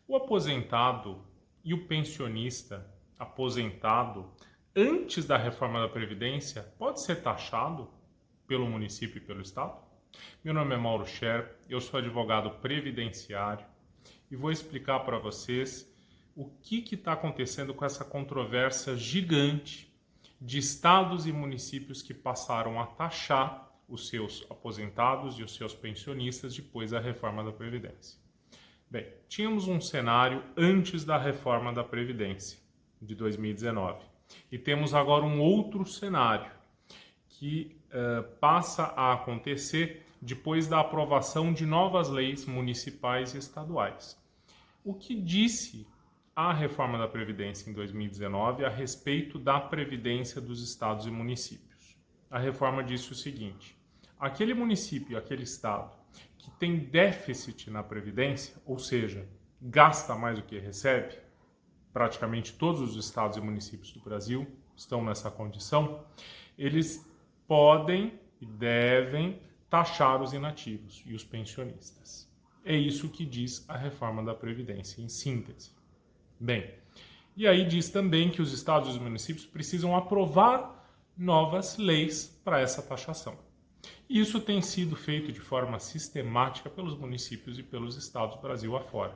O aposentado e o pensionista aposentado antes da reforma da Previdência pode ser taxado pelo município e pelo Estado? Meu nome é Mauro Scher, eu sou advogado previdenciário e vou explicar para vocês o que está acontecendo com essa controvérsia gigante de estados e municípios que passaram a taxar os seus aposentados e os seus pensionistas depois da reforma da Previdência. Bem, tínhamos um cenário antes da reforma da Previdência, de 2019, e temos agora um outro cenário que passa a acontecer depois da aprovação de novas leis municipais e estaduais. O que disse a reforma da Previdência em 2019 a respeito da Previdência dos estados e municípios? A reforma disse o seguinte: aquele município, aquele estado que tem déficit na Previdência, ou seja, gasta mais do que recebe, praticamente todos os estados e municípios do Brasil estão nessa condição, eles podem e devem taxar os inativos e os pensionistas. É isso que diz a reforma da Previdência, em síntese. Bem, e aí diz também que os estados e os municípios precisam aprovar novas leis para essa taxação. Isso tem sido feito de forma sistemática pelos municípios e pelos estados Brasil afora.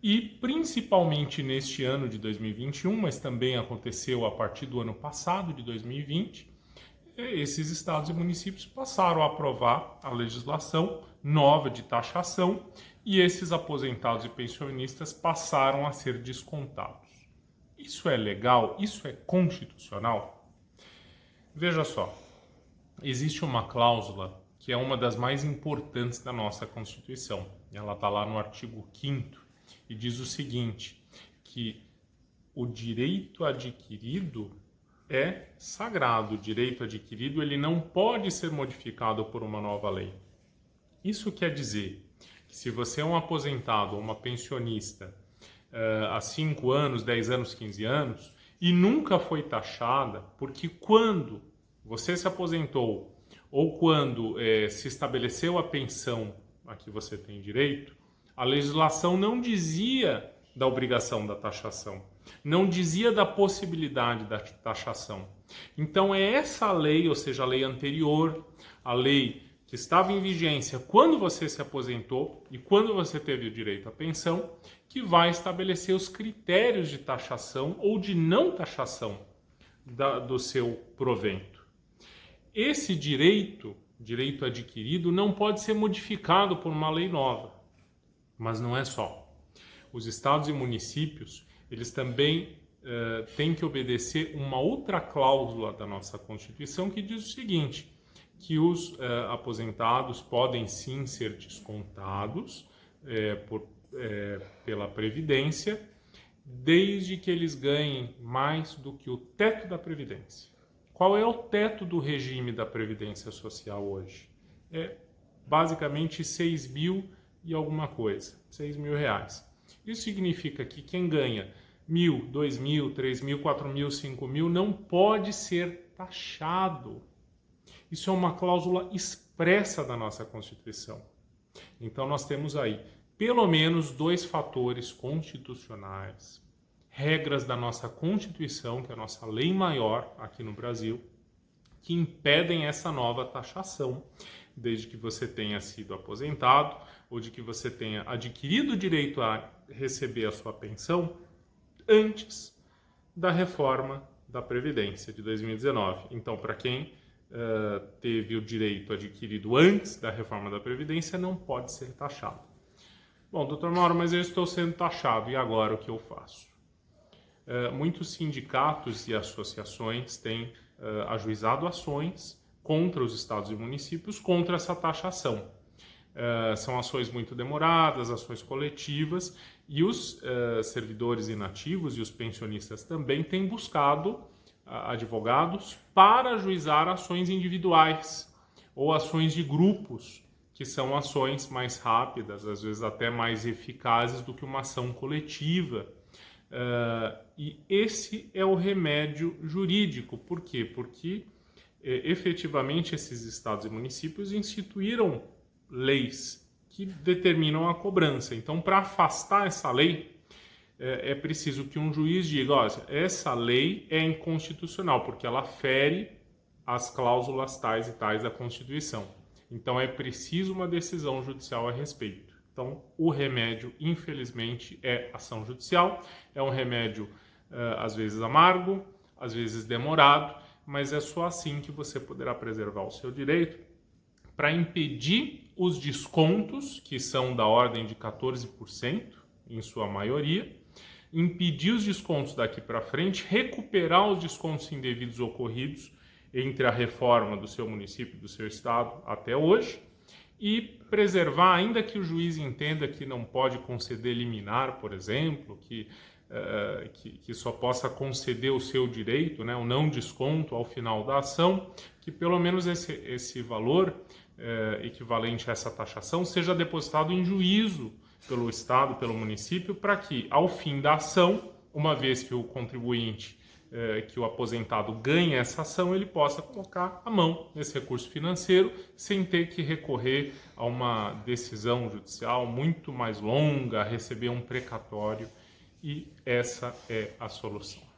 E principalmente neste ano de 2021, mas também aconteceu a partir do ano passado, de 2020, esses estados e municípios passaram a aprovar a legislação nova de taxação e esses aposentados e pensionistas passaram a ser descontados. Isso é legal? Isso é constitucional? Veja só. Existe uma cláusula que é uma das mais importantes da nossa Constituição. Ela está lá no artigo 5º e diz o seguinte, que o direito adquirido é sagrado. O direito adquirido ele não pode ser modificado por uma nova lei. Isso quer dizer que se você é um aposentado ou uma pensionista há 5 anos, 10 anos, 15 anos e nunca foi taxada, porque quando você se aposentou ou quando se estabeleceu a pensão a que você tem direito, a legislação não dizia da obrigação da taxação, não dizia da possibilidade da taxação. Então é essa lei, ou seja, a lei anterior, a lei que estava em vigência quando você se aposentou e quando você teve o direito à pensão, que vai estabelecer os critérios de taxação ou de não taxação do seu provento. Esse direito adquirido, não pode ser modificado por uma lei nova. Mas não é só. Os estados e municípios, eles também têm que obedecer uma outra cláusula da nossa Constituição que diz o seguinte, que os aposentados podem sim ser descontados pela Previdência, desde que eles ganhem mais do que o teto da Previdência. Qual é o teto do regime da Previdência Social hoje? É basicamente 6 mil e alguma coisa, 6 mil reais. Isso significa que quem ganha 1.000, 2.000, 3.000, 4.000, 5.000 não pode ser taxado. Isso é uma cláusula expressa da nossa Constituição. Então nós temos aí pelo menos 2 fatores constitucionais, regras da nossa Constituição, que é a nossa lei maior aqui no Brasil, que impedem essa nova taxação, desde que você tenha sido aposentado ou de que você tenha adquirido o direito a receber a sua pensão antes da reforma da Previdência de 2019. Então, para quem teve o direito adquirido antes da reforma da Previdência, não pode ser taxado. Bom, doutor Mauro, mas eu estou sendo taxado, e agora o que eu faço? Muitos sindicatos e associações têm ajuizado ações contra os estados e municípios contra essa taxação. São ações muito demoradas, ações coletivas, e os servidores inativos e os pensionistas também têm buscado advogados para ajuizar ações individuais ou ações de grupos, que são ações mais rápidas, às vezes até mais eficazes do que uma ação coletiva. E esse é o remédio jurídico. Por quê? Porque efetivamente esses estados e municípios instituíram leis que determinam a cobrança. Então, para afastar essa lei, é preciso que um juiz diga, ó, essa lei é inconstitucional, porque ela fere as cláusulas tais e tais da Constituição. Então, é preciso uma decisão judicial a respeito. Então, o remédio, infelizmente, é ação judicial. É um remédio, às vezes, amargo, às vezes demorado, mas é só assim que você poderá preservar o seu direito para impedir os descontos, que são da ordem de 14%, em sua maioria, impedir os descontos daqui para frente, recuperar os descontos indevidos ocorridos entre a reforma do seu município, do seu estado até hoje, e preservar, ainda que o juiz entenda que não pode conceder liminar, por exemplo, que só possa conceder o seu direito, né, o não desconto ao final da ação, que pelo menos esse valor equivalente a essa taxação seja depositado em juízo pelo Estado, pelo município, para que, ao fim da ação, uma vez que o contribuinte, que o aposentado ganhe essa ação, ele possa colocar a mão nesse recurso financeiro sem ter que recorrer a uma decisão judicial muito mais longa, receber um precatório, e essa é a solução.